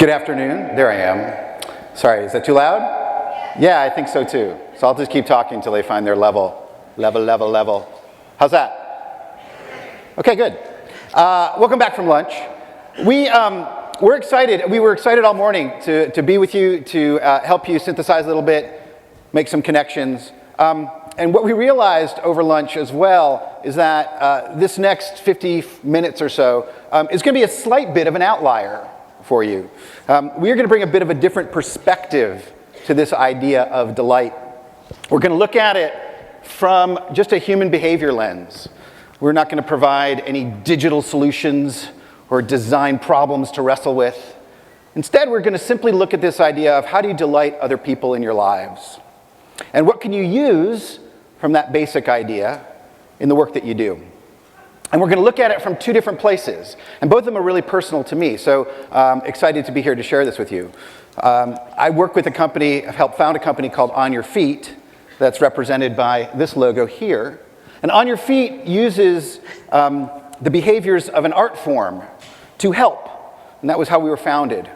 Good afternoon. There I am. Sorry, is that too loud? Yeah, I think so too. So I'll just keep talking until they find their level. How's that? Okay, good. Welcome back from lunch. We're excited. We were excited all morning to be with you, to help you synthesize a little bit, make some connections. And what we realized over lunch as well is that this next 50 minutes or so is going to be a slight bit of an outlier for you. We're going to bring a bit of a different perspective to this idea of delight. We're going to look at it from just a human behavior lens. We're not going to provide any digital solutions or design problems to wrestle with. Instead, we're going to simply look at this idea of how do you delight other people in your lives? And what can you use from that basic idea in the work that you do? And we're going to look at it from two different places. And both of them are really personal to me, so excited to be here to share this with you. I work with a company, I've helped found a company called On Your Feet that's represented by this logo here. And On Your Feet uses the behaviors of an art form to help. And that was how we were founded,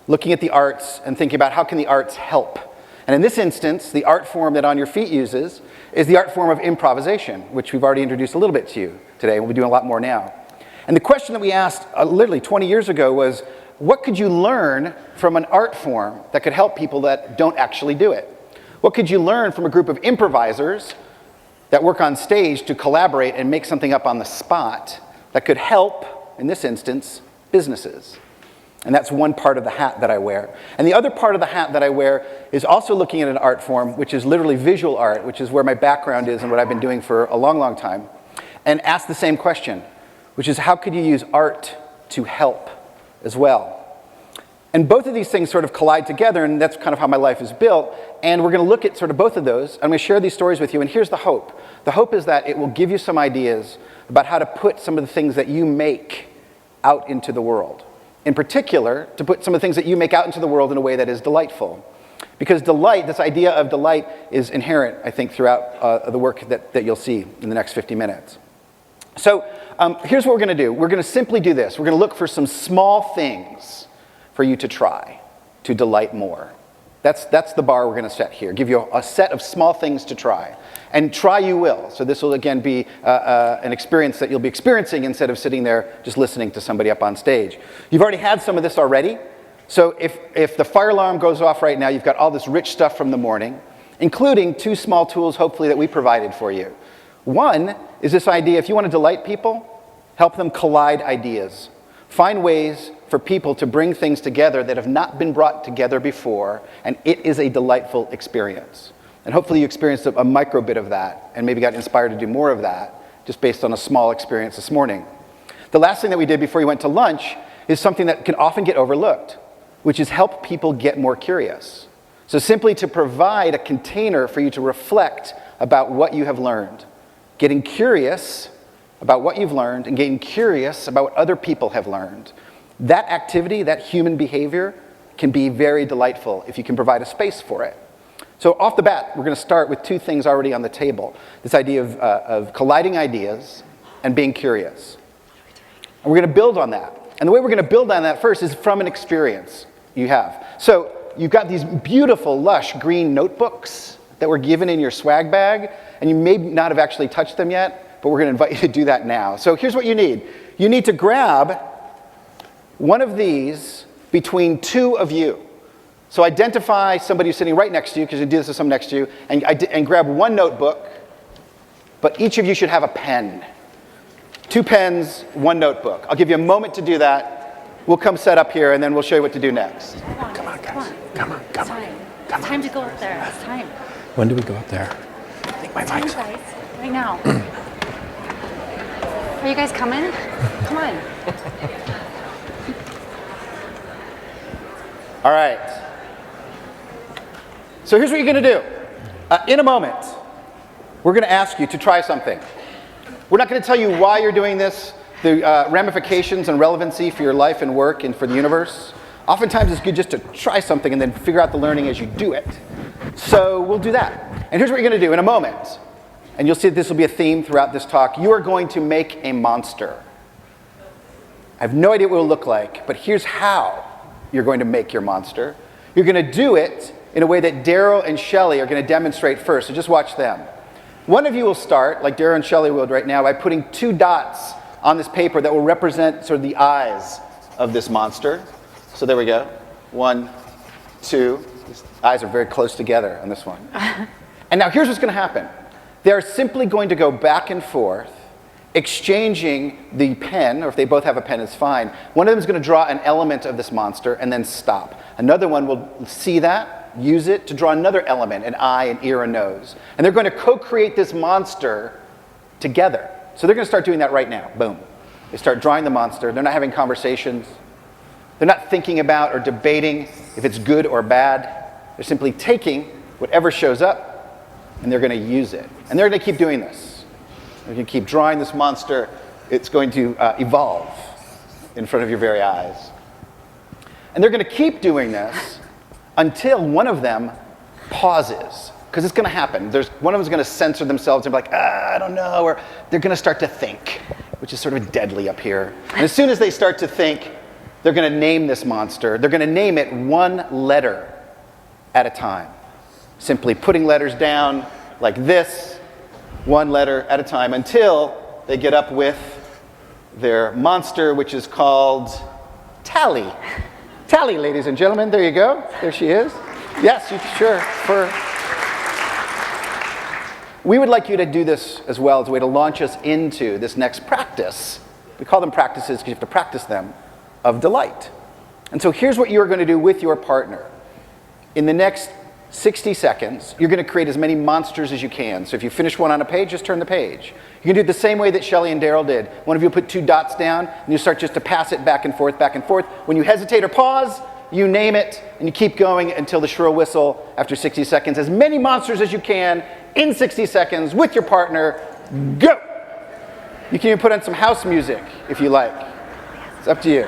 looking at the arts and thinking about how can the arts help. And in this instance, the art form that On Your Feet uses is the art form of improvisation, which we've already introduced a little bit to you today, and we'll be doing a lot more now. And the question that we asked literally 20 years ago was, what could you learn from an art form that could help people that don't actually do it? What could you learn from a group of improvisers that work on stage to collaborate and make something up on the spot that could help, in this instance, businesses? And that's one part of the hat that I wear. And the other part of the hat that I wear is also looking at an art form, which is literally visual art, which is where my background is and what I've been doing for a long, long time, and ask the same question, which is how could you use art to help as well? And both of these things sort of collide together, and that's kind of how my life is built. And we're going to look at sort of both of those. I'm going to share these stories with you, and here's the hope. The hope is that it will give you some ideas about how to put some of the things that you make out into the world. In particular, to put some of the things that you make out into the world in a way that is delightful. Because delight, this idea of delight, is inherent, I think, throughout the work that you'll see in the next 50 minutes. So here's what we're going to do. We're going to simply do this. We're going to look for some small things for you to try to delight more. That's the bar we're going to set here. Give you a set of small things to try. And try you will. So this will, again, be an experience that you'll be experiencing instead of sitting there just listening to somebody up on stage. You've already had some of this already. So if the fire alarm goes off right now, you've got all this rich stuff from the morning, including two small tools, hopefully, that we provided for you. One is this idea, if you want to delight people, help them collide ideas. Find ways for people to bring things together that have not been brought together before, and it is a delightful experience. And hopefully you experienced a micro bit of that and maybe got inspired to do more of that just based on a small experience this morning. The last thing that we did before we went to lunch is something that can often get overlooked, which is help people get more curious. So simply to provide a container for you to reflect about what you have learned. Getting curious about what you've learned and getting curious about what other people have learned. That activity, that human behavior, can be very delightful if you can provide a space for it. So off the bat, we're going to start with two things already on the table. This idea of colliding ideas and being curious. And we're going to build on that. And the way we're going to build on that first is from an experience you have. So you've got these beautiful, lush green notebooks that were given in your swag bag, and you may not have actually touched them yet, but we're going to invite you to do that now. So here's what you need. You need to grab one of these between two of you. So identify somebody who's sitting right next to you, because you do this with someone next to you, and grab one notebook, but each of you should have a pen. 2 pens, 1 notebook. I'll give you a moment to do that. We'll come set up here, and then we'll show you what to do next. Come on, guys. Come on. It's time to go up there. It's time. When do we go up there? I think my mic's guys. Right now. Are you guys coming? Come on. All right. So here's what you're going to do. In a moment, we're going to ask you to try something. We're not going to tell you why you're doing this, the ramifications and relevancy for your life and work and for the universe. Oftentimes it's good just to try something and then figure out the learning as you do it. So we'll do that. And here's what you're going to do in a moment. And you'll see that this will be a theme throughout this talk. You are going to make a monster. I have no idea what it will look like, but here's how you're going to make your monster. You're going to do it in a way that Daryl and Shelley are going to demonstrate first, so just watch them. One of you will start, like Daryl and Shelley will right now, by putting 2 dots on this paper that will represent sort of the eyes of this monster. So there we go. 1, 2. These eyes are very close together on this one. And now here's what's going to happen. They're simply going to go back and forth, exchanging the pen, or if they both have a pen, it's fine. One of them is going to draw an element of this monster and then stop. Another one will see that, use it to draw another element, an eye, an ear, a nose. And they're going to co-create this monster together. So they're going to start doing that right now. Boom. They start drawing the monster. They're not having conversations. They're not thinking about or debating if it's good or bad. They're simply taking whatever shows up and they're going to use it. And they're going to keep doing this. They're going to keep drawing this monster. It's going to evolve in front of your very eyes. And they're going to keep doing this until one of them pauses. Because it's going to happen. One of them is going to censor themselves and be like, I don't know. Or they're going to start to think, which is sort of deadly up here. And as soon as they start to think, they're going to name this monster. They're going to name it 1 letter at a time. Simply putting letters down like this, 1 letter at a time, until they get up with their monster, which is called Tally. Tally, ladies and gentlemen, there you go. There she is. Yes, sure. We would like you to do this as well as a way to launch us into this next practice. We call them practices because you have to practice them, of delight. And so here's what you're going to do with your partner. In the next 60 seconds, you're going to create as many monsters as you can. So if you finish one on a page, just turn the page. You can do it the same way that Shelley and Daryl did. One of you put 2 dots down, and you start just to pass it back and forth, back and forth. When you hesitate or pause, you name it, and you keep going until the shrill whistle after 60 seconds. As many monsters as you can in 60 seconds with your partner. Go! You can even put on some house music if you like. It's up to you.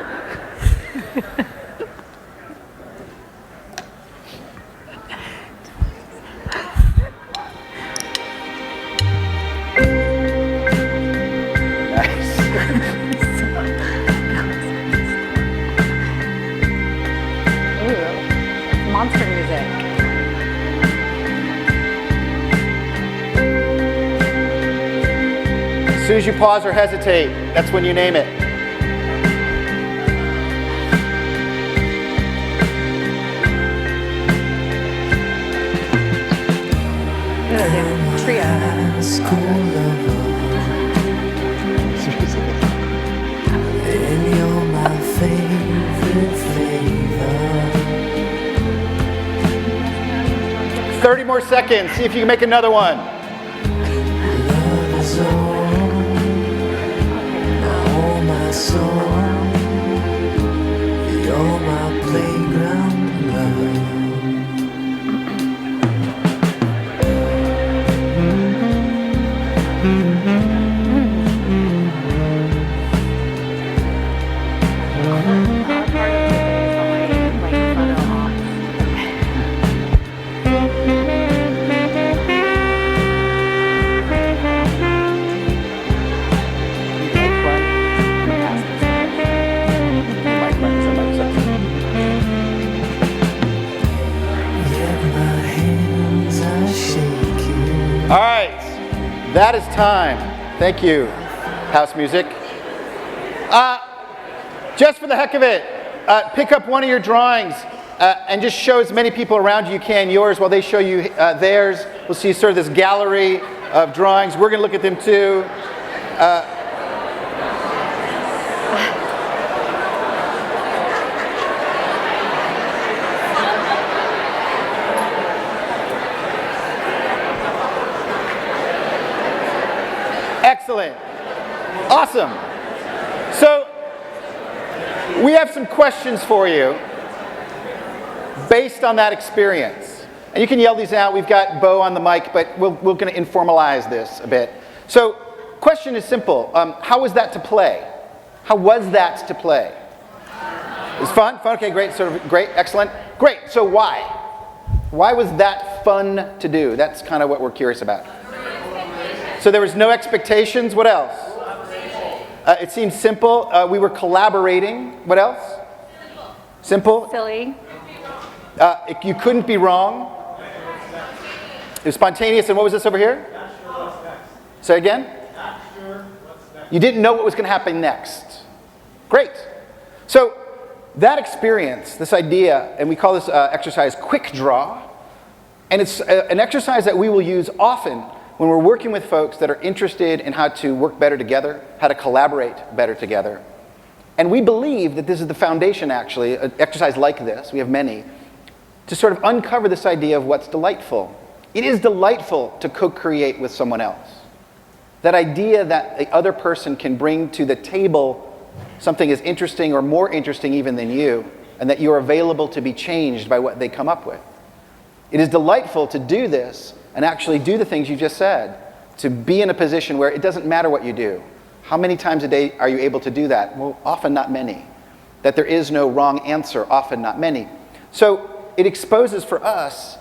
Monster music. As soon as you pause or hesitate, that's when you name it. Trio. And you're my favorite flavor. 30 more seconds. See if you can make another one. Love is all my soul. You're my playground love. All right, that is time. Thank you, house music. Just for the heck of it, pick up one of your drawings and just show as many people around you can yours while they show you theirs. We'll see sort of this gallery of drawings. We're going to look at them too. Excellent. Awesome. So, we have some questions for you based on that experience. And you can yell these out. We've got Bo on the mic, but we're going to informalize this a bit. So, question is simple. How was that to play? How was that to play? It was fun? Fun? Okay, great. Sort of great. Excellent. Great. So why? Why was that fun to do? That's kind of what we're curious about. So there was no expectations. What else? It seemed simple. We were collaborating. What else? Simple. Silly. You couldn't be wrong. It was spontaneous. And what was this over here? Say again? You didn't know what was going to happen next. Great. So that experience, this idea, and we call this exercise quick draw, and it's an exercise that we will use often when we're working with folks that are interested in how to work better together, how to collaborate better together. And we believe that this is the foundation, actually, an exercise like this, we have many, to sort of uncover this idea of what's delightful. It is delightful to co-create with someone else. That idea that the other person can bring to the table something as interesting or more interesting even than you, and that you're available to be changed by what they come up with. It is delightful to do this and actually do the things you just said, to be in a position where it doesn't matter what you do. How many times a day are you able to do that? Well, often not many. That there is no wrong answer, often not many. So it exposes for us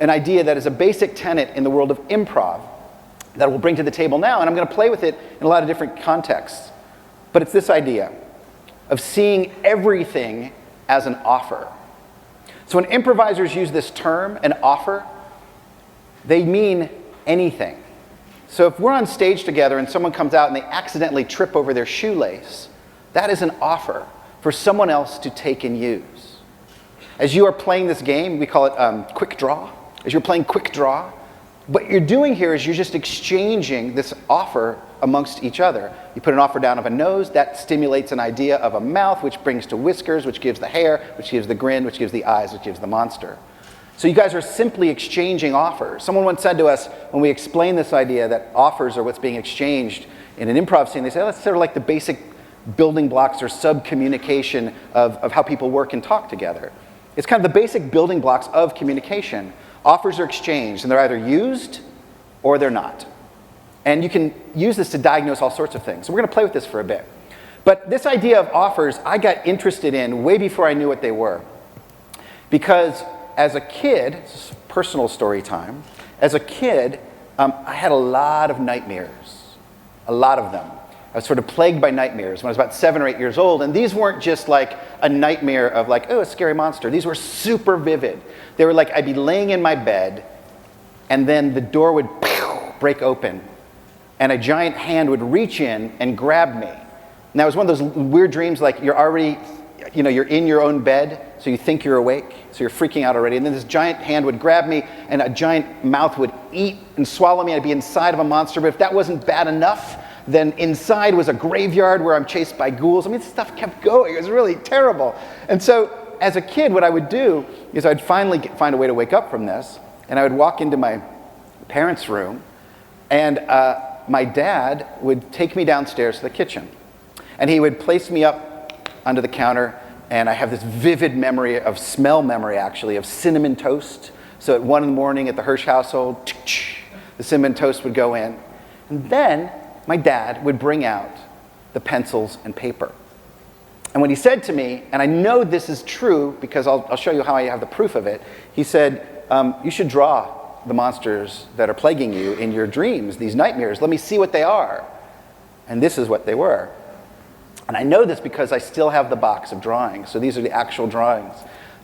an idea that is a basic tenet in the world of improv that we'll bring to the table now, and I'm going to play with it in a lot of different contexts. But it's this idea of seeing everything as an offer. So when improvisers use this term, an offer, they mean anything. So if we're on stage together and someone comes out and they accidentally trip over their shoelace, that is an offer for someone else to take and use. As you are playing this game, we call it quick draw. As you're playing quick draw, what you're doing here is you're just exchanging this offer amongst each other. You put an offer down of a nose, that stimulates an idea of a mouth, which brings to whiskers, which gives the hair, which gives the grin, which gives the eyes, which gives the monster. So you guys are simply exchanging offers. Someone once said to us, when we explain this idea that offers are what's being exchanged in an improv scene, they say, oh, that's sort of like the basic building blocks or sub-communication of how people work and talk together. It's kind of the basic building blocks of communication. Offers are exchanged, and they're either used or they're not. And you can use this to diagnose all sorts of things. So we're going to play with this for a bit. But this idea of offers, I got interested in way before I knew what they were. Because as a kid, this is personal story time, as a kid, I had a lot of nightmares. A lot of them. I was sort of plagued by nightmares when I was about 7 or 8 years old, and these weren't just like a nightmare of like, oh, a scary monster. These were super vivid. They were like, I'd be laying in my bed, and then the door would break open, and a giant hand would reach in and grab me. And that was one of those weird dreams, like you're already, you're in your own bed, so you think you're awake, so you're freaking out already, and then this giant hand would grab me, and a giant mouth would eat and swallow me. I'd be inside of a monster, but if that wasn't bad enough, then inside was a graveyard where I'm chased by ghouls. I mean, this stuff kept going. It was really terrible. And so as a kid, what I would do is I'd finally find a way to wake up from this, and I would walk into my parents' room, and my dad would take me downstairs to the kitchen. And he would place me up under the counter, and I have this vivid memory of smell memory, actually, of cinnamon toast. So at 1 a.m. at the Hirsch household, the cinnamon toast would go in. And then my dad would bring out the pencils and paper. And when he said to me, and I know this is true because I'll show you how I have the proof of it, he said, you should draw the monsters that are plaguing you in your dreams, these nightmares. Let me see what they are. And this is what they were. And I know this because I still have the box of drawings. So these are the actual drawings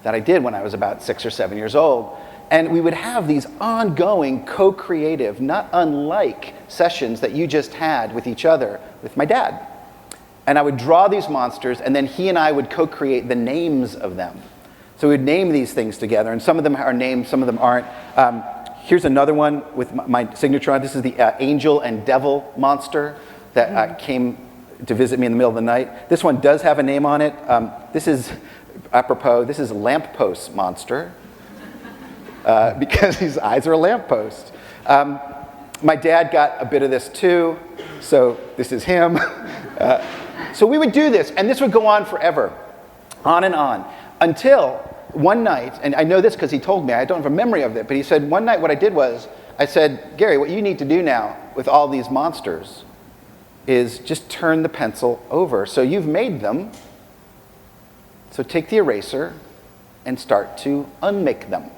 that I did when I was about 6 or 7 years old. And we would have these ongoing co-creative, not unlike sessions that you just had with each other, with my dad. And I would draw these monsters, and then he and I would co-create the names of them. So we'd name these things together, and some of them are named, some of them aren't. Here's another one with my signature on. This is the angel and devil monster that came to visit me in the middle of the night. This one does have a name on it. This is, apropos, this is lamppost monster. Because his eyes are a lamppost. My dad got a bit of this too, so this is him. So we would do this, and this would go on forever, on and on, until one night, and I know this because he told me, I don't have a memory of it, but he said one night what I did was, I said, Gary, what you need to do now with all these monsters is just turn the pencil over. So you've made them, so take the eraser and start to unmake them.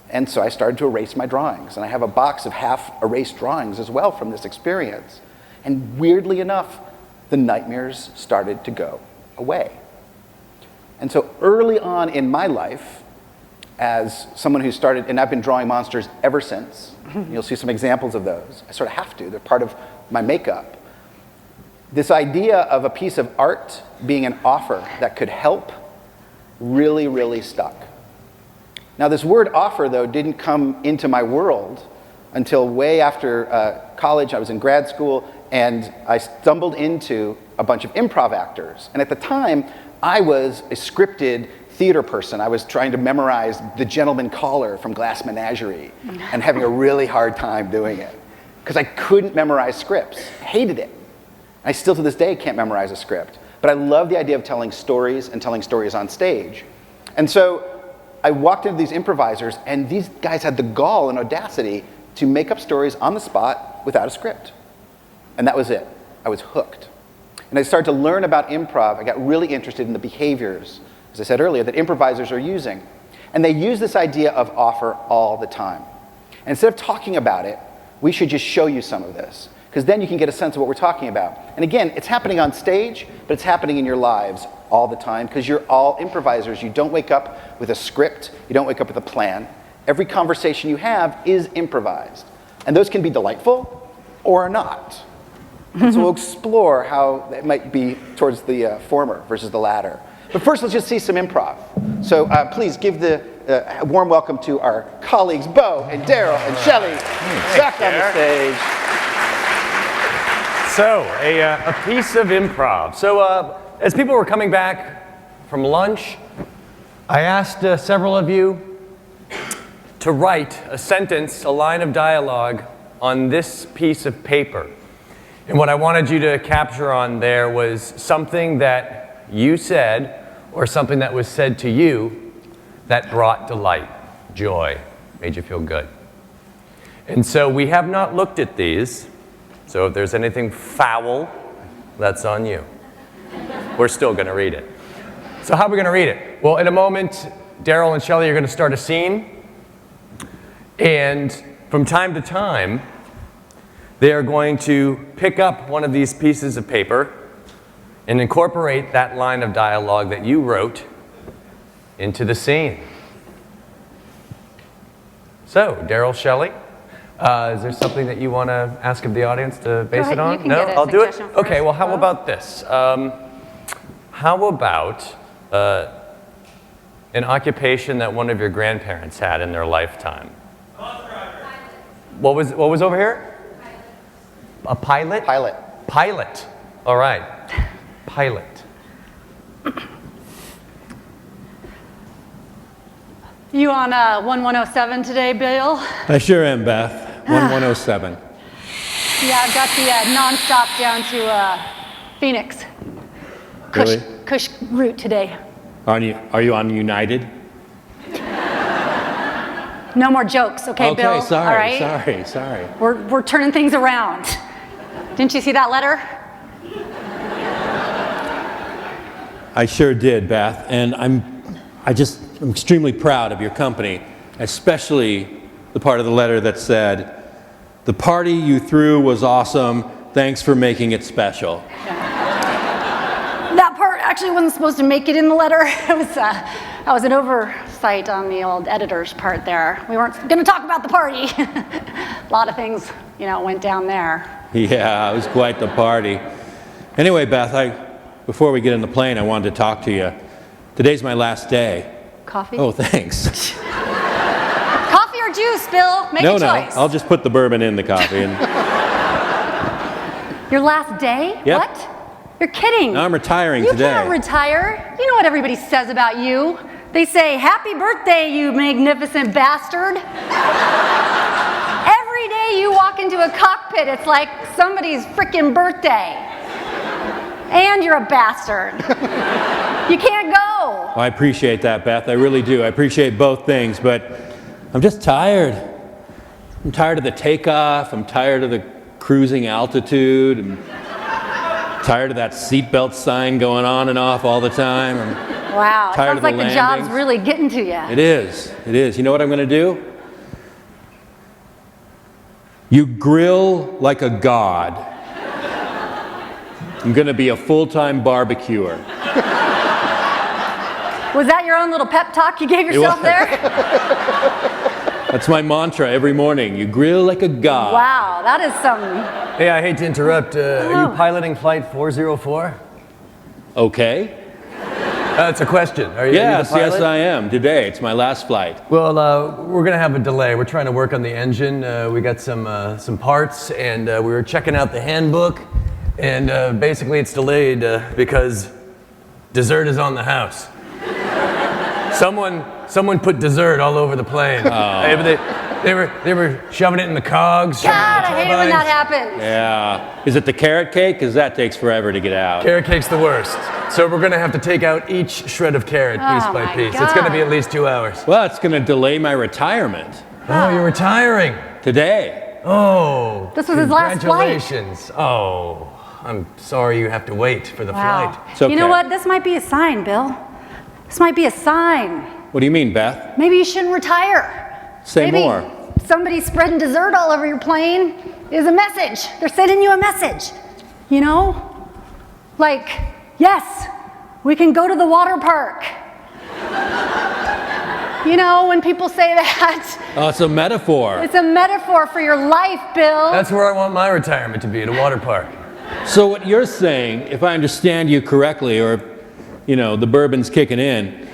And so I started to erase my drawings. And I have a box of half-erased drawings as well from this experience. And weirdly enough, the nightmares started to go away. And so early on in my life, as someone who started, and I've been drawing monsters ever since, you'll see some examples of those. I sort of have to, they're part of my makeup. This idea of a piece of art being an offer that could help really, really stuck. Now this word offer, though, didn't come into my world until way after college. I was in grad school, and I stumbled into a bunch of improv actors. And at the time, I was a scripted theater person. I was trying to memorize The Gentleman Caller from Glass Menagerie and having a really hard time doing it because I couldn't memorize scripts. I hated it. I still to this day can't memorize a script. But I love the idea of telling stories and telling stories on stage. And so I walked into these improvisers, and these guys had the gall and audacity to make up stories on the spot without a script. And that was it. I was hooked. And I started to learn about improv. I got really interested in the behaviors, as I said earlier, that improvisers are using. And they use this idea of offer all the time. And instead of talking about it, we should just show you some of this, because then you can get a sense of what we're talking about. And again, it's happening on stage, but it's happening in your lives all the time, because you're all improvisers. You don't wake up with a script. You don't wake up with a plan. Every conversation you have is improvised. And those can be delightful or not. And so we'll explore how it might be towards the former versus the latter. But first, let's just see some improv. So please give the warm welcome to our colleagues, Bo and Daryl and Shelley, back on the stage. So, a piece of improv. So, as people were coming back from lunch, I asked several of you to write a sentence, a line of dialogue on this piece of paper. And what I wanted you to capture on there was something that you said or something that was said to you that brought delight, joy, made you feel good. And so we have not looked at these, so if there's anything foul, that's on you. We're still going to read it. So how are we going to read it? Well, in a moment, Daryl and Shelley are going to start a scene, and from time to time, they are going to pick up one of these pieces of paper and incorporate that line of dialogue that you wrote into the scene. So, Daryl, Shelley, is there something that you want to ask of the audience to base it on? You can No, get a I'll do it. suggestion Okay, first, well, how Bo. about this? How about an occupation that one of your grandparents had in their lifetime? What was over here? A pilot? Pilot. Pilot. All right. Pilot. You on 1107 today, Bill? I sure am, Beth. 1107. Yeah, I've got the nonstop down to Phoenix. Really? Cush route today. Are you on United? No more jokes, okay, Bill? Okay, sorry, All right? sorry. We're turning things around. Didn't you see that letter? I sure did, Beth, and I'm extremely proud of your company, especially the part of the letter that said, "The party you threw was awesome. Thanks for making it special." That part actually wasn't supposed to make it in the letter. That was an oversight on the old editor's part there. We weren't going to talk about the party. A lot of things, went down there. Yeah, it was quite the party. Anyway, Beth, before we get in the plane, I wanted to talk to you. Today's my last day. Coffee? Oh, thanks. Coffee or juice, Bill? Make a choice. No, I'll just put the bourbon in the coffee. And Your last day? Yep. What? You're kidding. I'm retiring You today. can't retire. You know what everybody says about you. They say, "Happy birthday, you magnificent bastard." Every day you walk into a cockpit, it's like somebody's freaking birthday. And you're a bastard. You can't go. Well, I appreciate that, Beth. I really do. I appreciate both things, but I'm just tired. I'm tired of the takeoff. I'm tired of the cruising altitude. I'm tired of that seatbelt sign going on and off all the time. Wow, it Tired sounds of the like the job's landings. really getting to you. It is. You know what I'm going to do? You grill like a god. I'm going to be a full-time barbecuer. Was that your own little pep talk you gave yourself was. there? That's my mantra every morning. You grill like a god. Wow, that is some. Hey, I hate to interrupt. Are you piloting Flight 404? Okay. That's a question. Are you the Yes, pilot? yes, I am. Today, it's my last flight. Well, we're gonna have a delay. We're trying to work on the engine. We got some parts, and we were checking out the handbook, and basically it's delayed because dessert is on the house. Someone put dessert all over the plane. They were shoving it in the cogs. God, I hate it when that happens. Yeah. Is it the carrot cake? Because that takes forever to get out. Carrot cake's the worst. So we're gonna have to take out each shred of carrot piece Oh by my piece. It's gonna be God. at least 2 hours. Well, it's going to delay my retirement. Oh, you're retiring. Today. Oh. This was his last flight. Congratulations. Oh, I'm sorry you have to wait for the Wow. flight. It's okay. You know what? This might be a sign, Bill. This might be a sign. What do you mean, Beth? Maybe you shouldn't retire. Say Maybe more. somebody spreading dessert all over your plane is a message. They're sending you a message. You know? Like, yes, we can go to the water park. You know, when people say that, Oh, it's a metaphor. it's a metaphor for your life, Bill. That's where I want my retirement to be, at a water park. So what you're saying, if I understand you correctly, or, you know, the bourbon's kicking in,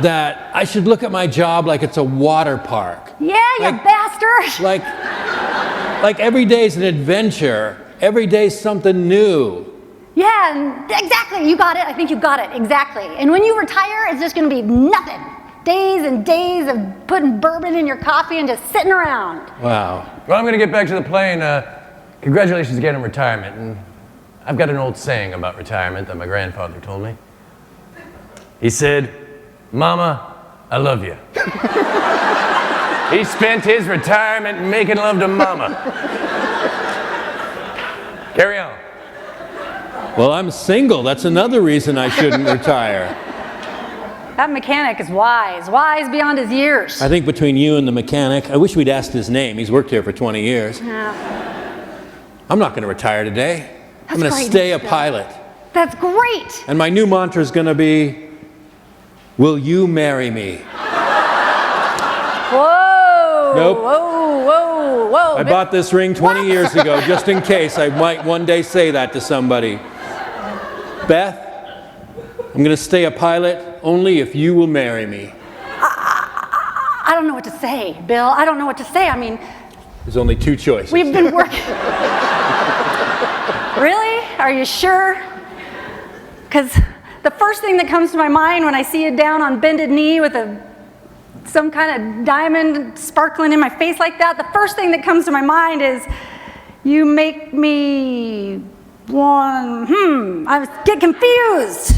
that I should look at my job like it's a water park. Yeah, you Like- bastard. Like every day's an adventure. Every day's something new. Yeah, and exactly. You got it. I think you got it. Exactly. And when you retire, it's just going to be nothing. Days and days of putting bourbon in your coffee and just sitting around. Wow. Well, I'm gonna get back to the plane. Congratulations again on retirement. And I've got an old saying about retirement that my grandfather told me. He said, "Mama, I love you." He spent his retirement making love to Mama. Carry on. Well, I'm single. That's another reason I shouldn't retire. That mechanic is wise beyond his years. I think between you and the mechanic, I wish we'd asked his name. He's worked here for 20 years. Yeah. I'm not going to retire today. I'm going to great stay a news, Bill. pilot. That's great. And my new mantra is going to be, will you marry me? Whoa. Nope. Whoa. I bought this ring 20 years ago just in case I might one day say that to somebody. Beth, I'm going to stay a pilot only if you will marry me. I don't know what to say, Bill. I don't know what to say. I mean, There's only two choices. we've been working. Really? Are you sure? Because the first thing that comes to my mind when I see you down on bended knee with some kind of diamond sparkling in my face like that, the first thing that comes to my mind is, you make me I get confused.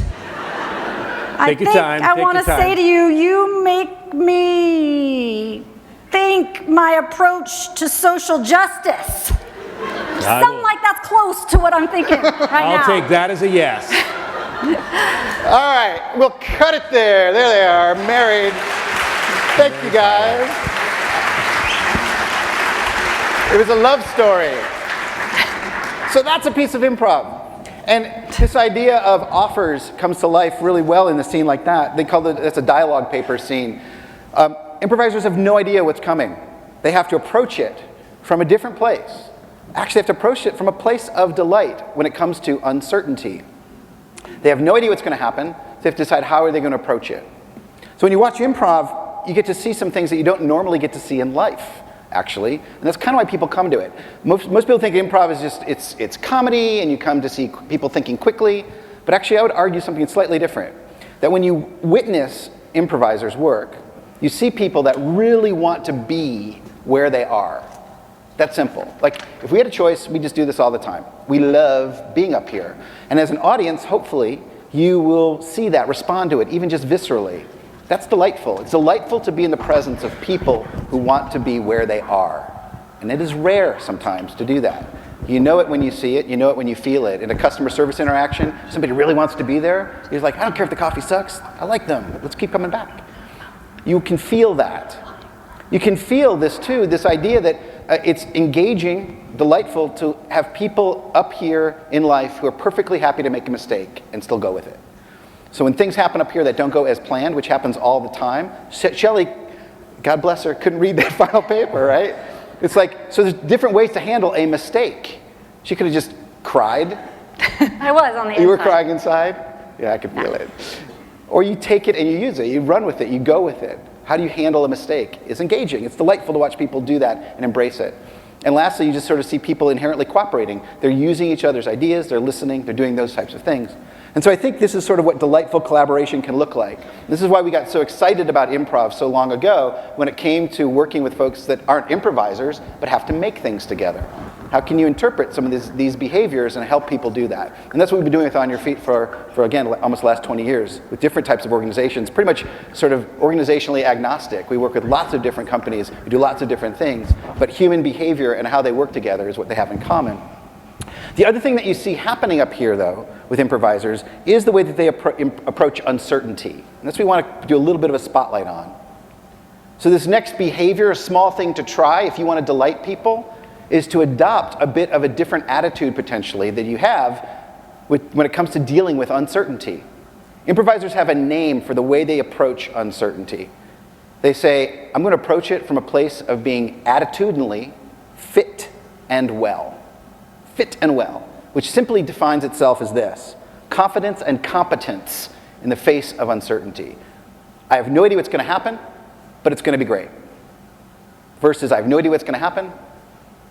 Take your time, I take want to your time. say to you, you make me think my approach to social justice. Something like that's close to what I'm thinking right now. I'll take that as a yes. All right, we'll cut it there. There they are, married. Thank you, guys. It was a love story. So that's a piece of improv. And this idea of offers comes to life really well in a scene like that. They call it, that's a dialogue paper scene. Improvisers have no idea what's coming. They have to approach it from a different place. Actually, they have to approach it from a place of delight when it comes to uncertainty. They have no idea what's going to happen, so they have to decide how are they going to approach it. So when you watch improv, you get to see some things that you don't normally get to see in life, actually. And that's kind of why people come to it. Most people think improv is just, it's comedy, and you come to see people thinking quickly. But actually, I would argue something slightly different. That when you witness improvisers work, you see people that really want to be where they are. That's simple. Like, if we had a choice, we just do this all the time. We love being up here. And as an audience, hopefully, you will see that, respond to it, even just viscerally. That's delightful. It's delightful to be in the presence of people who want to be where they are. And it is rare sometimes to do that. You know it when you see it, you know it when you feel it. In a customer service interaction, somebody really wants to be there. You're like, I don't care if the coffee sucks. I like them. Let's keep coming back. You can feel that. You can feel this too, this idea that it's engaging, delightful to have people up here in life who are perfectly happy to make a mistake and still go with it. So when things happen up here that don't go as planned, which happens all the time, Shelley, God bless her, couldn't read that final paper, right? It's like, so there's different ways to handle a mistake. She could have just cried. I was on the inside. You were crying inside? Yeah, I could feel it. Or you take it and you use it. You run with it. You go with it. How do you handle a mistake? It's engaging. It's delightful to watch people do that and embrace it. And lastly, you just sort of see people inherently cooperating. They're using each other's ideas. They're listening. They're doing those types of things. And so I think this is sort of what delightful collaboration can look like. This is why we got so excited about improv so long ago when it came to working with folks that aren't improvisers but have to make things together. How can you interpret some of these behaviors and help people do that? And that's what we've been doing with On Your Feet for again, almost the last 20 years with different types of organizations, pretty much sort of organizationally agnostic. We work with lots of different companies. We do lots of different things. But human behavior and how they work together is what they have in common. The other thing that you see happening up here, though, with improvisers is the way that they approach uncertainty. And that's what we want to do a little bit of a spotlight on. So this next behavior, a small thing to try if you want to delight people, is to adopt a bit of a different attitude potentially that you have when it comes to dealing with uncertainty. Improvisers have a name for the way they approach uncertainty. They say, I'm going to approach it from a place of being attitudinally fit and well. Fit and well, which simply defines itself as this: confidence and competence in the face of uncertainty. I have no idea what's going to happen, but it's going to be great. Versus I have no idea what's going to happen,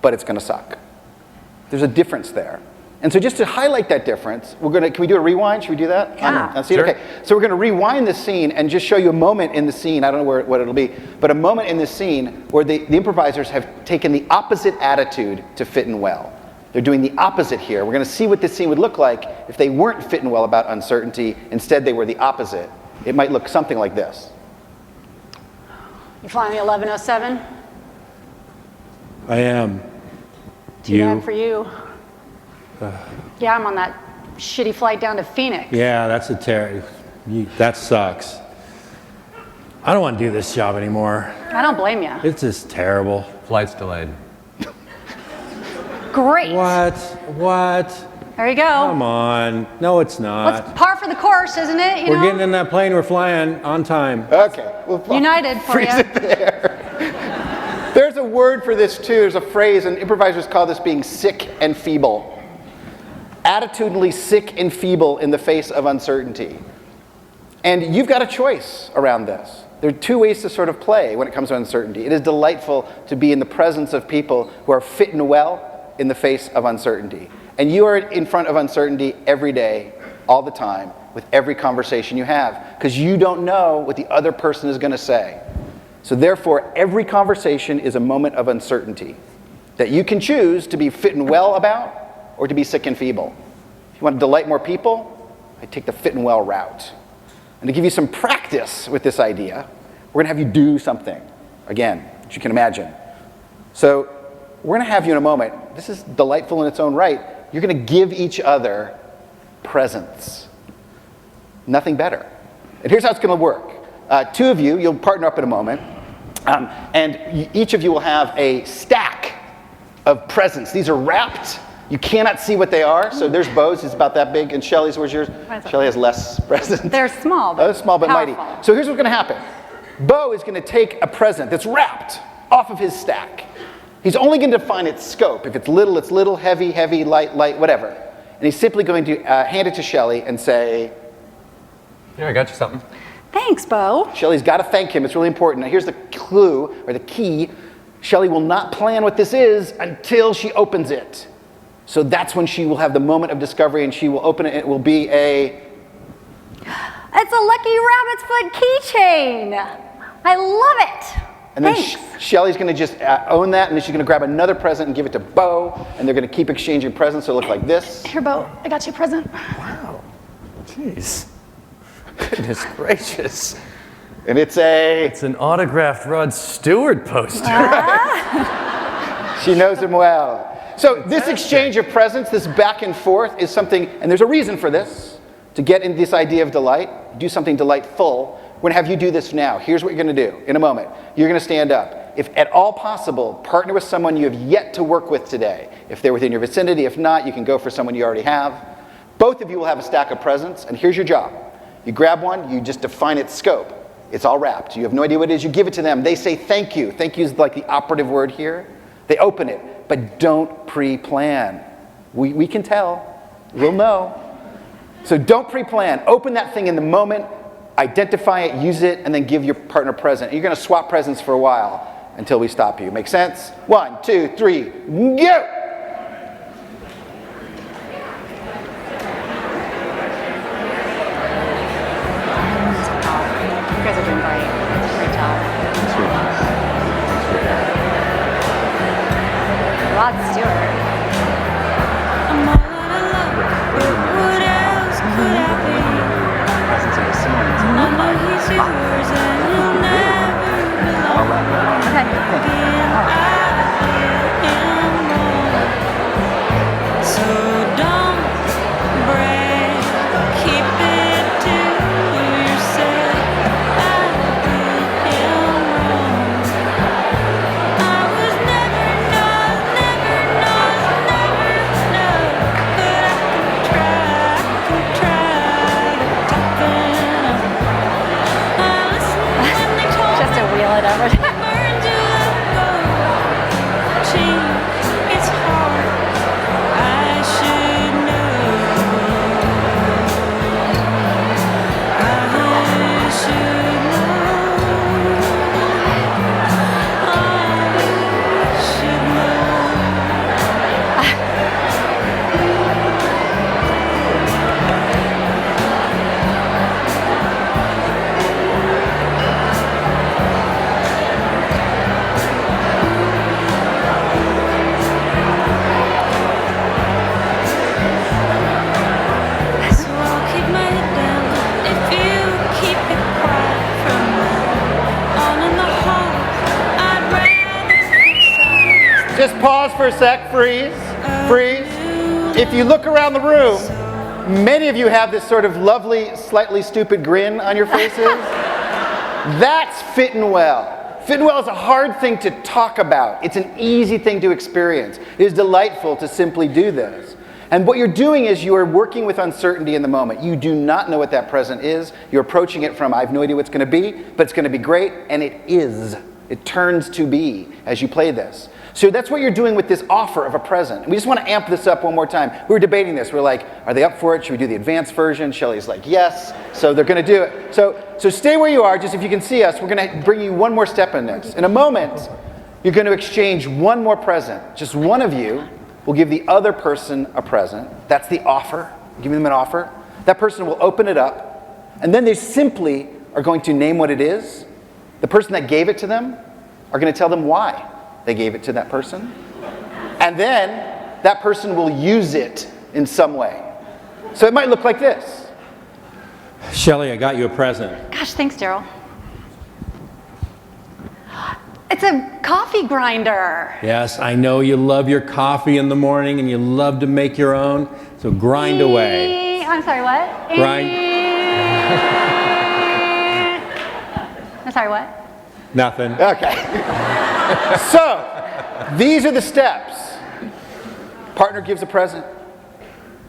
but it's going to suck. There's a difference there. And so just to highlight that difference, can we do a rewind? Should we do that? Yeah. On scene? Sure. Okay. So we're going to rewind the scene and just show you a moment in the scene. I don't know what it'll be, but a moment in this scene where the improvisers have taken the opposite attitude to fit and well. They're doing the opposite here. We're going to see what this scene would look like if they weren't fitting well about uncertainty. Instead, they were the opposite. It might look something like this. You flying the 1107? I am. Too bad for you. Yeah, I'm on that shitty flight down to Phoenix. Yeah, that's that sucks. I don't want to do this job anymore. I don't blame you. It's just terrible. Flight's delayed. Great. What? There you go. Come on. No, it's Well, not. it's par for the course, isn't it? We're getting in that plane. We're flying on time. Okay. Well, United for you. There's a word for this too. There's a phrase, and improvisers call this being sick and feeble. Attitudinally sick and feeble in the face of uncertainty. And you've got a choice around this. There are two ways to sort of play when it comes to uncertainty. It is delightful to be in the presence of people who are fitting well in the face of uncertainty. And you are in front of uncertainty every day, all the time, with every conversation you have, because you don't know what the other person is going to say. So therefore, every conversation is a moment of uncertainty that you can choose to be fitting well about or to be sick and feeble. If you want to delight more people, I take the fit and well route. And to give you some practice with this idea, we're going to have you do something, again, as you can imagine. So we're going to have you in a moment. This is delightful in its own right. You're going to give each other presents. Nothing better. And here's how it's going to work. Two of you, you'll partner up in a moment, and each of you will have a stack of presents. These are wrapped. You cannot see what they are. So there's Bo's, it's about that big, and Shelley's, where's yours? Shelley has less presents. They're small, but they're small but powerful. mighty. So here's what's going to happen. Bo is going to take a present that's wrapped off of his stack. He's only going to define its scope. If it's little, heavy, light, whatever. And he's simply going to hand it to Shelley and say, Here, I got you something. Thanks, Bo. Shelley's got to thank him. It's really important. Now here's the clue, or the key. Shelley will not plan what this is until she opens it. So that's when she will have the moment of discovery, and she will open it. It will be It's a Lucky Rabbit's Foot keychain. I love it. And then Thanks. Shelley's going to just own that, and then she's going to grab another present and give it to Bo, and they're going to keep exchanging presents. So it'll look like this. Here, Bo, I got you a present. Wow. Jeez. Goodness gracious. And it's an autographed Rod Stewart poster. She knows him well. So this exchange of presents, this back and forth is something, and there's a reason for this, to get into this idea of delight, do something delightful. We're going to have you do this now. Here's what you're going to do in a moment. You're going to stand up. If at all possible, partner with someone you have yet to work with today. If they're within your vicinity, if not, you can go for someone you already have. Both of you will have a stack of presents, and here's your job. You grab one, you just define its scope. It's all wrapped. You have no idea what it is. You give it to them. They say thank you. Thank you is like the operative word here. They open it, but don't pre-plan. We can tell. We'll know. So don't pre-plan. Open that thing in the moment, identify it, use it, and then give your partner a present. You're going to swap presents for a while until we stop you. Make sense? 1, 2, 3, go! You guys are doing great. Great job. Rod Stewart. I'm all out of luck, but what else could I be? I know he's yours and he'll never belong. Okay. Again, I am wrong. So don't brag, keep it to yourself. I am wrong. I was never know, but I can try to toughen up. I listen when they talk. Just to wheel it over. Learn to let go. Change, it's hard. I should know. I should know. I should know. So I'll keep my head down if you keep it quiet from now on in the hall. I'd rather be Just pause for a sec, freeze, freeze. If you look around the room, many of you have this sort of lovely, slightly stupid grin on your faces. That's fitting well. Fitting well is a hard thing to talk about. It's an easy thing to experience. It is delightful to simply do this. And what you're doing is you are working with uncertainty in the moment. You do not know what that present is. You're approaching it from, I have no idea what it's going to be, but it's going to be great, and it is. It turns to be as you play this. So that's what you're doing with this offer of a present. We just want to amp this up one more time. We were debating this. We're like, are they up for it? Should we do the advanced version? Shelley's like, yes. So they're going to do it. So stay where you are. Just if you can see us, we're going to bring you one more step in this. In a moment, you're going to exchange one more present. Just one of you will give the other person a present. That's the offer. Give them an offer. That person will open it up. And then they simply are going to name what it is. The person that gave it to them are going to tell them why they gave it to that person. And then that person will use it in some way. So it might look like this. Shelley, I got you a present. Gosh, thanks, Daryl. It's a coffee grinder. Yes, I know you love your coffee in the morning and you love to make your own, so grind away. I'm sorry, what? Grind. I'm sorry, what? Nothing. Okay. So these are the steps. Partner gives a present,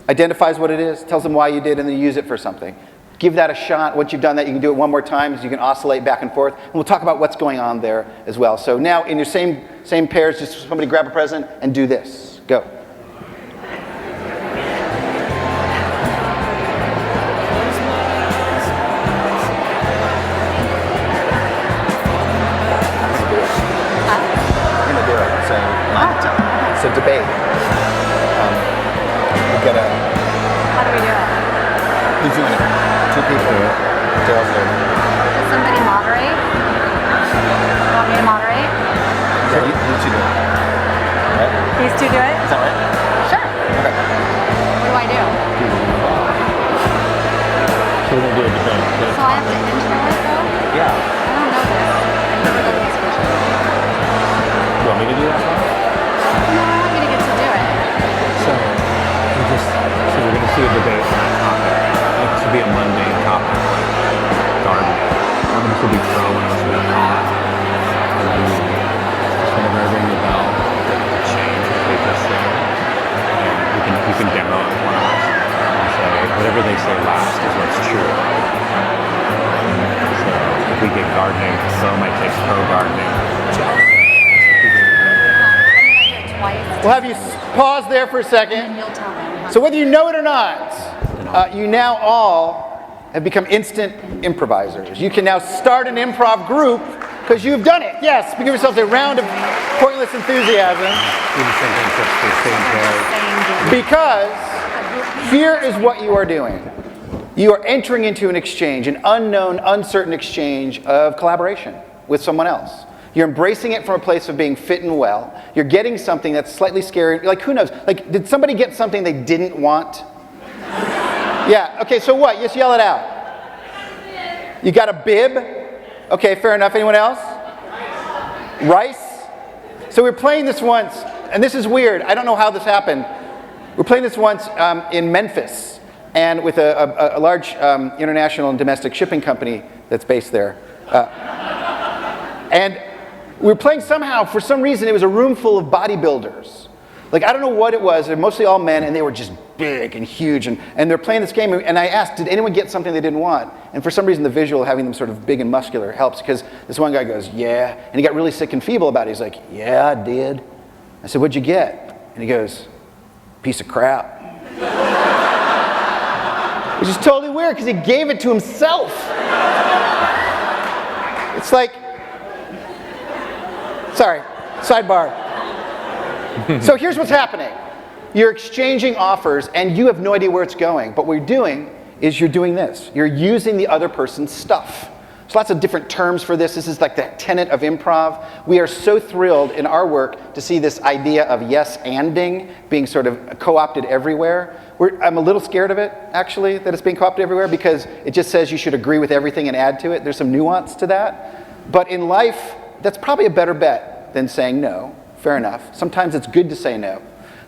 identifies what it is, tells them why you did, and then use it for something. Give that a shot. Once you've done that, you can do it one more time, so you can oscillate back and forth. And we'll talk about what's going on there as well. So now in your same pairs, just somebody grab a present and do this. Go. It's a debate. We get a. How do we do it? Who's doing it? Two people. Daryl's doing it. Does somebody moderate? Want me to moderate? Yeah, you two do it. Right? These two do it? Is that right? Sure. Okay. What do I do? So we're going to do a debate. So I have to intro it though? Yeah. I don't know this. I've never done this before. You want me to do that? No, I want you to get to do it. So we're going to see a debate on that topic. Like this will be a mundane topic. Garden. One of us will be pro, one of us will be con. And then just whenever I ring the bell, the change what they just say. And we can demo it, one of us, and say whatever they say last is what's true. gardening. So my kid's pro gardening. We'll have you pause there for a second. So whether you know it or not, you now all have become instant improvisers. You can now start an improv group because you've done it. Yes, give yourselves a round of pointless enthusiasm. Because here is what you are doing. You are entering into an exchange, an unknown, uncertain exchange of collaboration with someone else. You're embracing it from a place of being fit and well. You're getting something that's slightly scary. Like, who knows? Like, did somebody get something they didn't want? Yeah, okay, so what? Just yell it out. You got a bib? Okay, fair enough. Anyone else? Rice? So we were playing this once, and this is weird. I don't know how this happened. We were playing this once in Memphis, and with a large international and domestic shipping company that's based there. And we were playing somehow, for some reason, it was a room full of bodybuilders. Like, I don't know what it was. They're mostly all men, and they were just big and huge. And they're playing this game, and I asked, did anyone get something they didn't want? And for some reason, the visual of having them sort of big and muscular helps, because this one guy goes, yeah. And he got really sick and feeble about it. He's like, yeah, I did. I said, what'd you get? And he goes, piece of crap. Which is totally weird, because he gave it to himself. It's like, sorry, sidebar. So here's what's happening. You're exchanging offers, and you have no idea where it's going. But what you're doing is you're doing this. You're using the other person's stuff. There's lots of different terms for this. This is like the tenet of improv. We are so thrilled in our work to see this idea of yes-anding being sort of co-opted everywhere. I'm a little scared of it, actually, that it's being co-opted everywhere, because it just says you should agree with everything and add to it. There's some nuance to that. But in life, that's probably a better bet than saying no. Fair enough. Sometimes it's good to say no.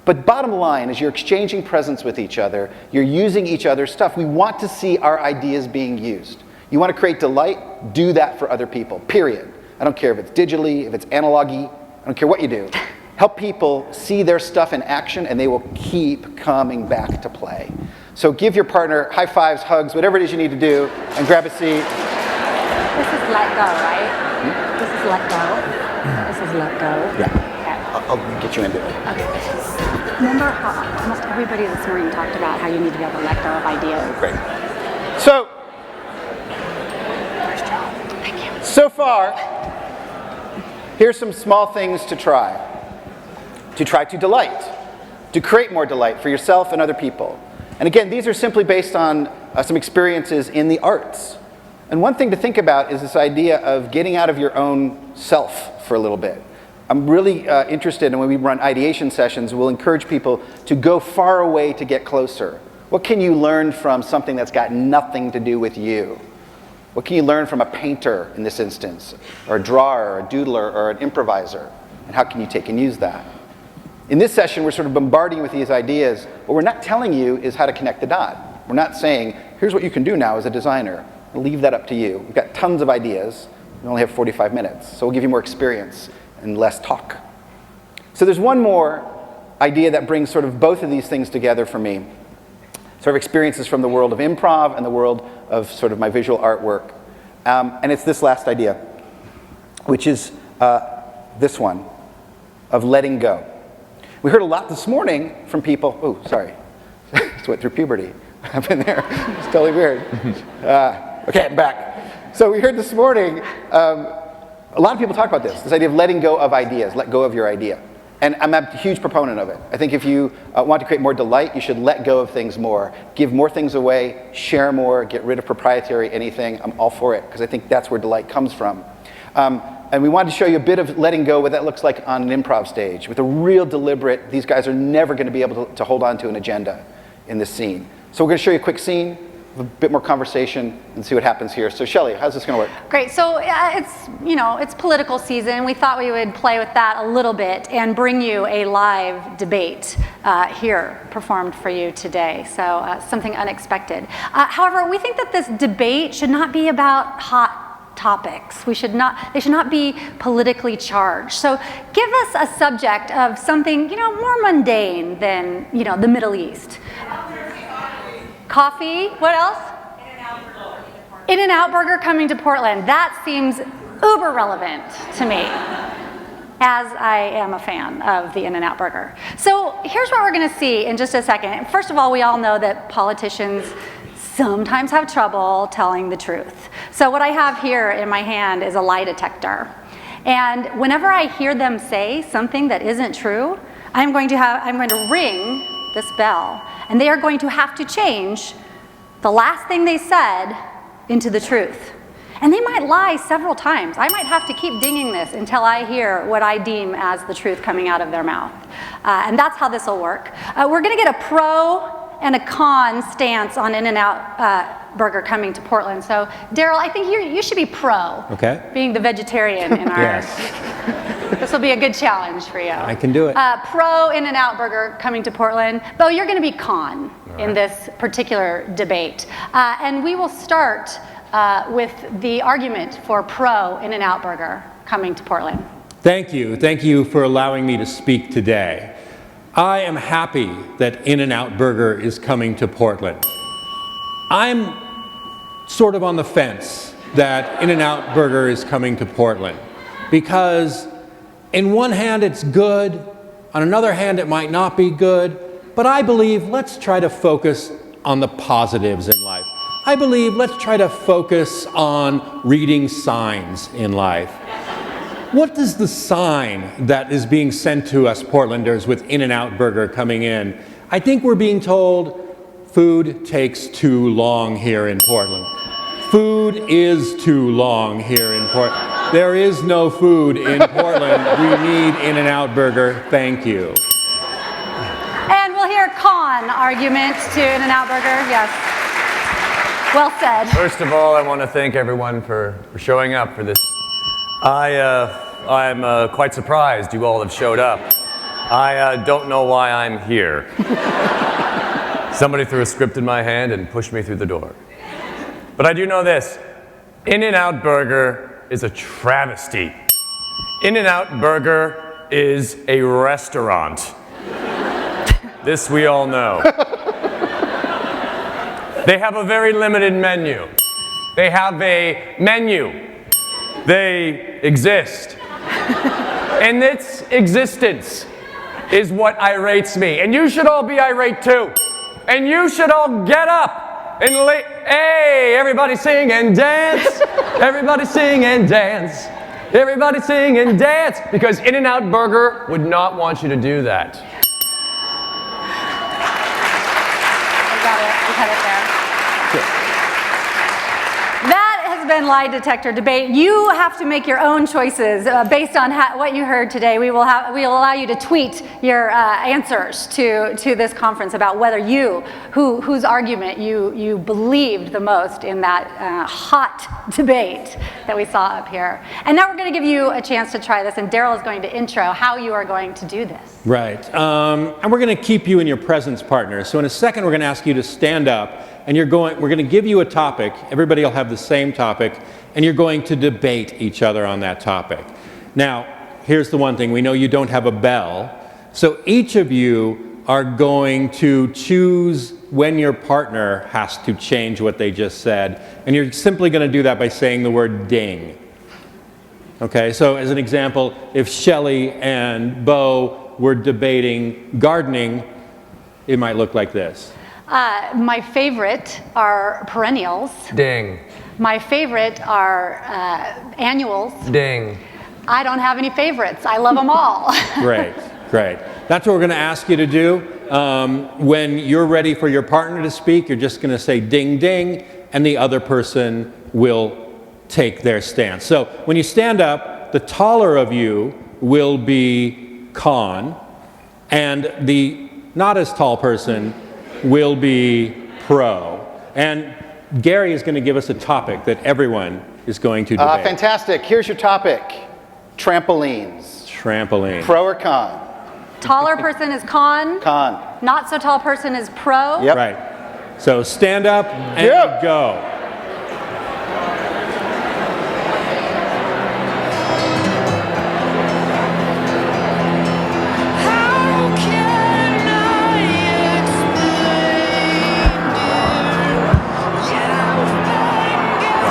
But bottom line is you're exchanging presents with each other. You're using each other's stuff. We want to see our ideas being used. You want to create delight? Do that for other people, period. I don't care if it's digitally, if it's analogy. I don't care what you do. Help people see their stuff in action, and they will keep coming back to play. So give your partner high fives, hugs, whatever it is you need to do, and grab a seat. This is let go, right? This is let go. This is let go. Yeah. I'll get you into it. Okay. Remember how almost everybody this morning talked about how you need to be able to let go of ideas. Great. So, so far, here's some small things to try. To try to delight. To create more delight for yourself and other people. And again, these are simply based on some experiences in the arts. And one thing to think about is this idea of getting out of your own self for a little bit. I'm really interested in when we run ideation sessions, we'll encourage people to go far away to get closer. What can you learn from something that's got nothing to do with you? What can you learn from a painter in this instance, or a drawer, or a doodler, or an improviser? And how can you take and use that? In this session, we're sort of bombarding you with these ideas. What we're not telling you is how to connect the dot. We're not saying, here's what you can do now as a designer. We'll leave that up to you. We've got tons of ideas. We only have 45 minutes, so we'll give you more experience and less talk. So there's one more idea that brings sort of both of these things together for me. Sort of experiences from the world of improv and the world of sort of my visual artwork. And it's this last idea, which is this one, of letting go. We heard a lot this morning from people, oh, sorry, just went through puberty. What happened there? It's totally weird. Okay, I'm back. So we heard this morning, a lot of people talk about this idea of letting go of ideas, let go of your idea. And I'm a huge proponent of it. I think if you want to create more delight, you should let go of things more. Give more things away, share more, get rid of proprietary anything. I'm all for it, because I think that's where delight comes from. And we wanted to show you a bit of letting go, what that looks like on an improv stage, with a real deliberate, these guys are never going to be able to hold on to an agenda in this scene. So we're going to show you a quick scene, a bit more conversation, and see what happens here. So Shelley, how's this going to work? Great. So it's political season. We thought we would play with that a little bit and bring you a live debate here performed for you today. So something unexpected. However, we think that this debate should not be about hot topics. They should not be politically charged. So give us a subject of something more mundane than the Middle East. Coffee. What else? In-N-Out Burger coming to Portland. That seems uber relevant to me, as I am a fan of the In-N-Out Burger. So here's what we're going to see in just a second. First of all, we all know that politicians sometimes have trouble telling the truth. So what I have here in my hand is a lie detector. And whenever I hear them say something that isn't true, I'm going to ring this bell, and they are going to have to change the last thing they said into the truth. And they might lie several times. I might have to keep dinging this until I hear what I deem as the truth coming out of their mouth. And that's how this will work. We're going to get a pro and a con stance on In-N-Out Burger coming to Portland. So, Daryl, I think you should be pro. Okay. Being the vegetarian in our... Yes. This will be a good challenge for you. I can do it. Pro In-N-Out Burger coming to Portland. Bo, you're going to be con in this particular debate. And we will start with the argument for pro In-N-Out Burger coming to Portland. Thank you. Thank you for allowing me to speak today. I am happy that In-N-Out Burger is coming to Portland. I'm sort of on the fence that In-N-Out Burger is coming to Portland because in one hand it's good, on another hand it might not be good, but I believe let's try to focus on the positives in life. I believe let's try to focus on reading signs in life. What is the sign that is being sent to us Portlanders with In-N-Out Burger coming in? I think we're being told food takes too long here in Portland. Food is too long here in Portland. There is no food in Portland. We need In-N-Out Burger. Thank you. And we'll hear con argument to In-N-Out Burger. Yes. Well said. First of all, I want to thank everyone for showing up for this. I'm quite surprised you all have showed up. I don't know why I'm here. Somebody threw a script in my hand and pushed me through the door. But I do know this. In-N-Out Burger is a travesty. In-N-Out Burger is a restaurant. This we all know. They have a very limited menu. They have a menu. They exist. And its existence is what irates me. And you should all be irate too. And you should all get up and hey, everybody sing and dance. Everybody sing and dance. Everybody sing and dance. Because In-N-Out Burger would not want you to do that. I got it. We had it there. That has been lie detector debate. You have to make your own choices based on what you heard today. We will allow you to tweet your answers to this conference about whether whose argument you believed the most in that hot debate that we saw up here. And now we're going to give you a chance to try this, and Daryl is going to intro how you are going to do this. Right. And we're going to keep you in your presence, partners. So in a second, we're going to ask you to stand up, and we're going to give you a topic. Everybody will have the same topic, and you're going to debate each other on that topic. Now, here's the one thing. We know you don't have a bell, so each of you are going to choose when your partner has to change what they just said, and you're simply going to do that by saying the word ding. Okay, so as an example, if Shelley and Bo were debating gardening, it might look like this. My favorite are perennials. Ding. My favorite are annuals. Ding. I don't have any favorites. I love them all. Great, great. That's what we're going to ask you to do. When you're ready for your partner to speak, you're just going to say ding, ding, and the other person will take their stance. So when you stand up, the taller of you will be con, and the not as tall person will be pro. And Gary is going to give us a topic that everyone is going to debate. Fantastic. Here's your topic. Trampolines. Trampoline. Pro or con? Taller person is con. Con. Not so tall person is pro. Yep. Right. So stand up and Yep. go. How can I explain it? I've been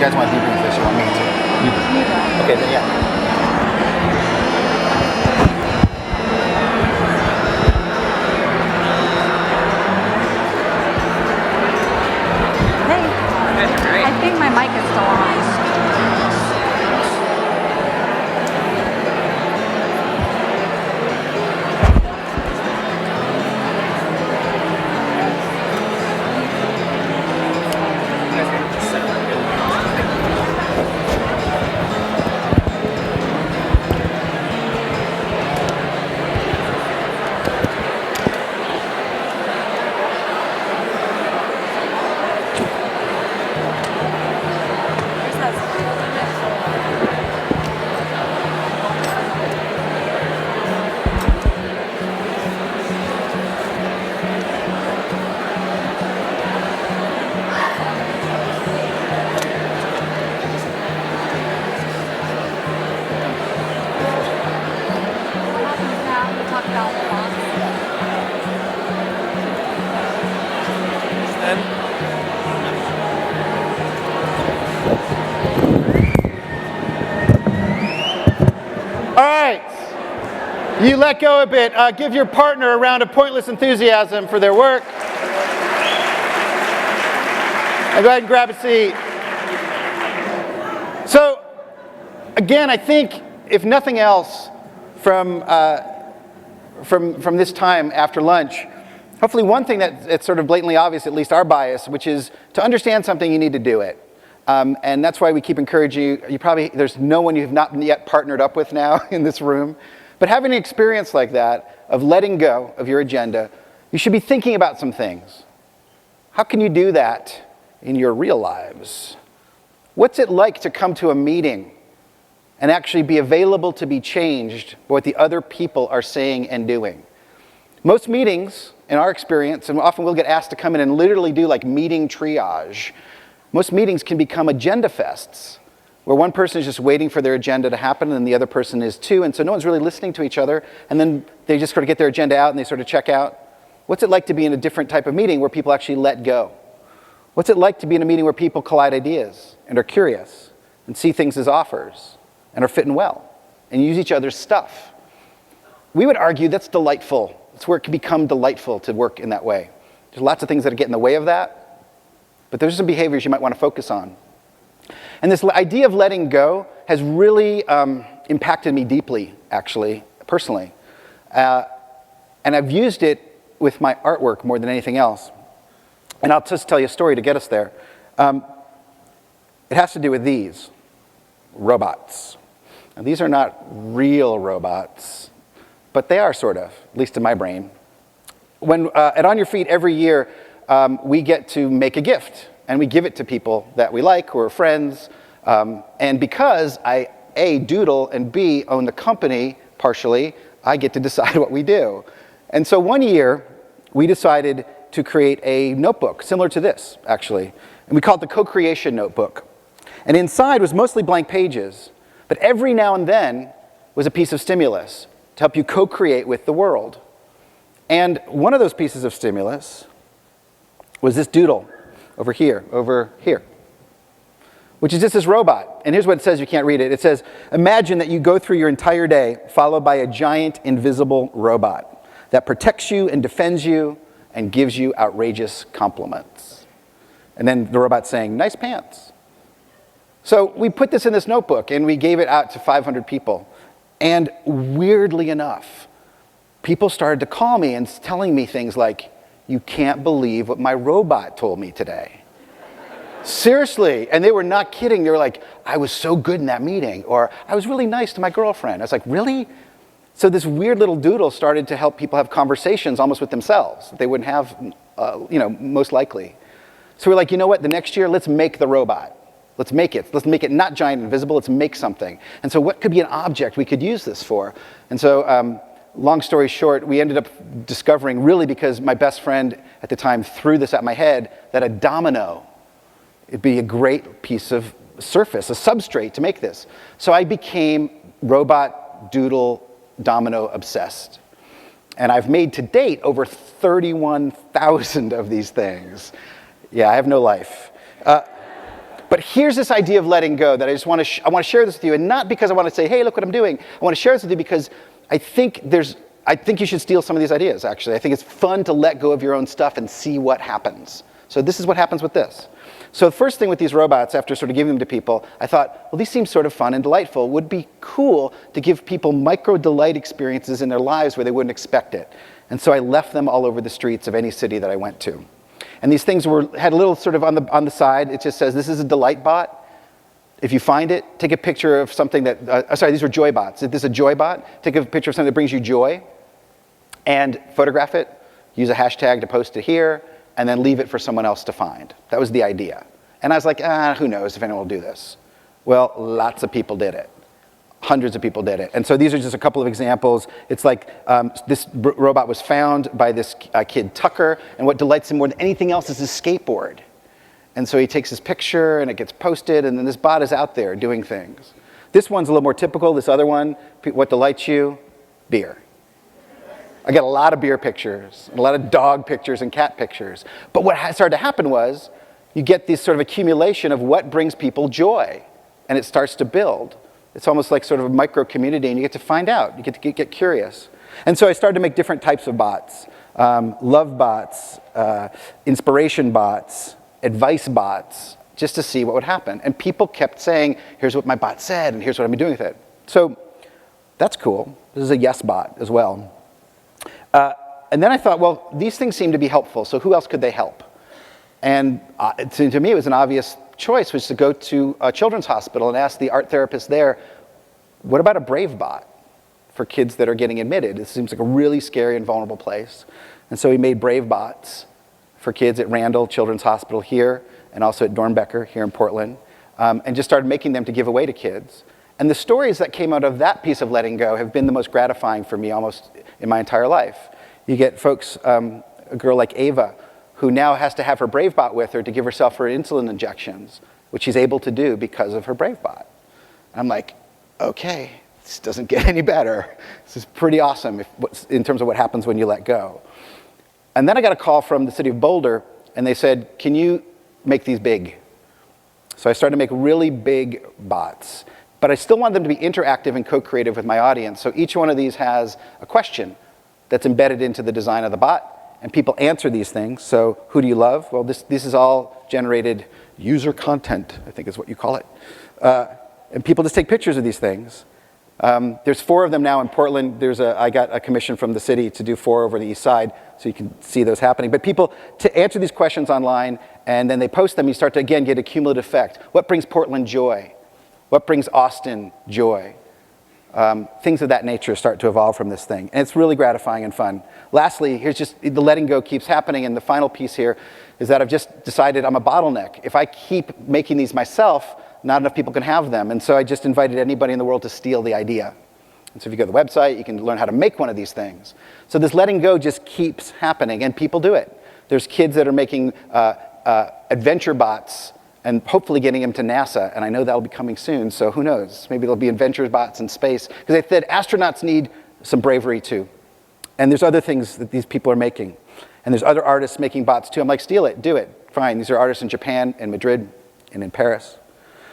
guys want to debrief this, you want me to? Okay, then yeah. Hey, I think my mic is still on. All right. You let go a bit. Give your partner a round of pointless enthusiasm for their work. And go ahead and grab a seat. So, again, I think, if nothing else, from this time after lunch, hopefully one thing that's sort of blatantly obvious, at least our bias, which is to understand something, you need to do it. And that's why we keep encouraging you. There's no one you've not yet partnered up with now in this room. But having an experience like that, of letting go of your agenda, you should be thinking about some things. How can you do that in your real lives? What's it like to come to a meeting and actually be available to be changed by what the other people are saying and doing? Most meetings, in our experience, and often we'll get asked to come in and literally do like meeting triage. Most meetings can become agenda fests, where one person is just waiting for their agenda to happen and the other person is too, and so no one's really listening to each other, and then they just sort of get their agenda out and they sort of check out. What's it like to be in a different type of meeting where people actually let go? What's it like to be in a meeting where people collide ideas and are curious and see things as offers and are fitting well and use each other's stuff? We would argue that's delightful. It's where it can become delightful to work in that way. There's lots of things that get in the way of that, but there's some behaviors you might want to focus on. And this idea of letting go has really impacted me deeply, actually, personally. And I've used it with my artwork more than anything else. And I'll just tell you a story to get us there. It has to do with these robots. Now, these are not real robots, but they are sort of, at least in my brain. When at On Your Feet every year, we get to make a gift. And we give it to people that we like, who are friends. And because I, A, doodle, and B, own the company partially, I get to decide what we do. And so one year, we decided to create a notebook, similar to this, actually. And we called it the Co-Creation Notebook. And inside was mostly blank pages, but every now and then was a piece of stimulus to help you co-create with the world. And one of those pieces of stimulus was this doodle. Over here, which is just this robot. And here's what it says, you can't read it. It says, imagine that you go through your entire day followed by a giant invisible robot that protects you and defends you and gives you outrageous compliments. And then the robot's saying, nice pants. So we put this in this notebook and we gave it out to 500 people. And weirdly enough, people started to call me and telling me things like, you can't believe what my robot told me today. Seriously, and they were not kidding. They were like, I was so good in that meeting, or I was really nice to my girlfriend. I was like, really? So this weird little doodle started to help people have conversations almost with themselves that they wouldn't have, most likely. So we're like, you know what, the next year, let's make the robot. Let's make it. Let's make it not giant and invisible, let's make something. And so what could be an object we could use this for? And so, long story short, we ended up discovering, really because my best friend at the time threw this at my head, that a domino, it'd be a great piece of surface, a substrate to make this. So I became robot, doodle, domino obsessed. And I've made to date over 31,000 of these things. Yeah, I have no life. But But here's this idea of letting go that I just want to I want to share this with you, and not because I want to say, hey, look what I'm doing. I want to share this with you because I think you should steal some of these ideas, actually. I think it's fun to let go of your own stuff and see what happens. So this is what happens with this. So the first thing with these robots, after sort of giving them to people, I thought, well, these seem sort of fun and delightful. It would be cool to give people micro-delight experiences in their lives where they wouldn't expect it. And so I left them all over the streets of any city that I went to. And these things had a little sort of on the side, it just says, this is a delight bot. If you find it, take a picture of something that, sorry, these were joy bots. If this is a joy bot, take a picture of something that brings you joy and photograph it, use a hashtag to post it here, and then leave it for someone else to find. That was the idea. And I was like, who knows if anyone will do this? Well, lots of people did it. Hundreds of people did it. And so these are just a couple of examples. It's like this robot was found by this kid, Tucker, and what delights him more than anything else is his skateboard. And so he takes his picture, and it gets posted, and then this bot is out there doing things. This one's a little more typical. This other one, what delights you? Beer. I got a lot of beer pictures, a lot of dog pictures and cat pictures. But what started to happen was you get this sort of accumulation of what brings people joy, and it starts to build. It's almost like sort of a micro community, and you get to find out. You get to get curious. And so I started to make different types of bots. Love bots, inspiration bots, advice bots, just to see what would happen. And people kept saying, here's what my bot said, and here's what I've been doing with it. So that's cool. This is a yes bot as well. And then I thought, well, these things seem to be helpful, so who else could they help? And to me, it was an obvious choice, was to go to a children's hospital and ask the art therapist there, what about a brave bot for kids that are getting admitted? It seems like a really scary and vulnerable place. And so we made brave bots for kids at Randall Children's Hospital here, and also at Dornbecker here in Portland, and just started making them to give away to kids. And the stories that came out of that piece of letting go have been the most gratifying for me almost in my entire life. You get folks, a girl like Ava, who now has to have her Brave Bot with her to give herself her insulin injections, which she's able to do because of her Brave Bot. And I'm like, okay, this doesn't get any better. This is pretty awesome in terms of what happens when you let go. And then I got a call from the city of Boulder, and they said, can you make these big? So I started to make really big bots. But I still want them to be interactive and co-creative with my audience. So each one of these has a question that's embedded into the design of the bot, and people answer these things. So who do you love? Well, this is all generated user content, I think is what you call it. And people just take pictures of these things. There's 4 of them now in Portland. I got a commission from the city to do 4 over the east side, so you can see those happening. But people to answer these questions online, and then they post them, you start to, again, get a cumulative effect. What brings Portland joy? What brings Austin joy? Things of that nature start to evolve from this thing. And it's really gratifying and fun. Lastly, here's just, the letting go keeps happening. And the final piece here is that I've just decided I'm a bottleneck. If I keep making these myself, not enough people can have them. And so I just invited anybody in the world to steal the idea. And so if you go to the website, you can learn how to make one of these things. So this letting go just keeps happening, and people do it. There's kids that are making adventure bots and hopefully getting them to NASA, and I know that'll be coming soon, so who knows? Maybe there'll be adventure bots in space, because they said astronauts need some bravery too. And there's other things that these people are making. And there's other artists making bots too. I'm like, steal it, do it, fine. These are artists in Japan, and Madrid, and in Paris.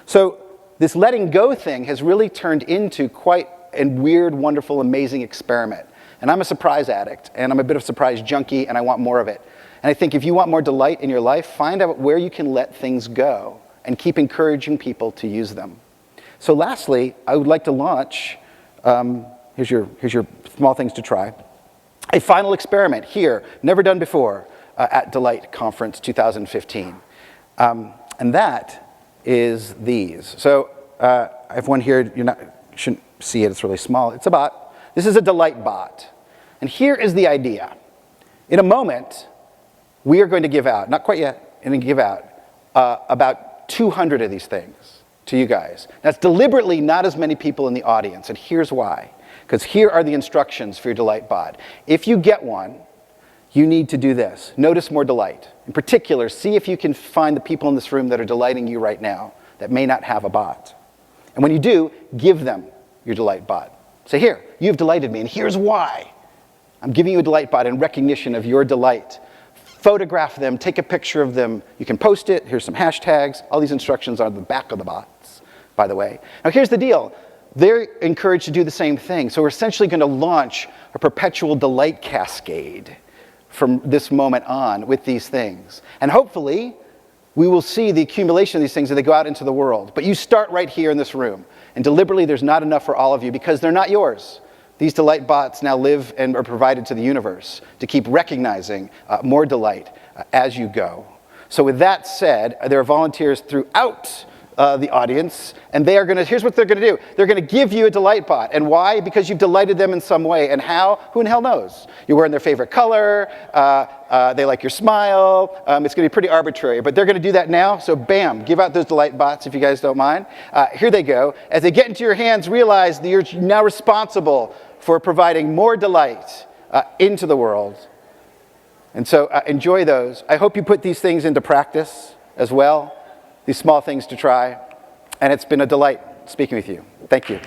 So this letting go thing has really turned into quite a weird, wonderful, amazing experiment. And I'm a surprise addict, and I'm a bit of a surprise junkie, and I want more of it. And I think if you want more delight in your life, find out where you can let things go and keep encouraging people to use them. So lastly, I would like to launch, here's your small things to try, a final experiment here, never done before, at Delight Conference 2015. And that is these. So I have one here, you shouldn't see it, it's really small. It's a bot. This is a Delight bot. And here is the idea. In a moment, we are going to give out, not quite yet, and give out about 200 of these things to you guys. That's deliberately not as many people in the audience, and here's why. Because here are the instructions for your Delight bot. If you get one, you need to do this. Notice more delight. In particular, see if you can find the people in this room that are delighting you right now that may not have a bot. And when you do, give them your Delight bot. Say, here, you've delighted me, and here's why. I'm giving you a Delight bot in recognition of your delight. photograph them, take a picture of them. You can post it. Here's some hashtags. All these instructions are on the back of the bots, by the way. Now, here's the deal. They're encouraged to do the same thing. So we're essentially going to launch a perpetual delight cascade from this moment on with these things. And hopefully, we will see the accumulation of these things as they go out into the world. But you start right here in this room. And deliberately, there's not enough for all of you because they're not yours. These delight bots now live and are provided to the universe to keep recognizing more delight as you go. So with that said, there are volunteers throughout the audience, and they are going to, here's what they're going to do. They're going to give you a delight bot. And why? Because you've delighted them in some way. And how? Who in hell knows? You're wearing their favorite color. They like your smile. It's going to be pretty arbitrary. But they're going to do that now. So bam, give out those delight bots if you guys don't mind. Here they go. As they get into your hands, realize that you're now responsible for providing more delight into the world. And so enjoy those. I hope you put these things into practice as well, these small things to try. And it's been a delight speaking with you. Thank you.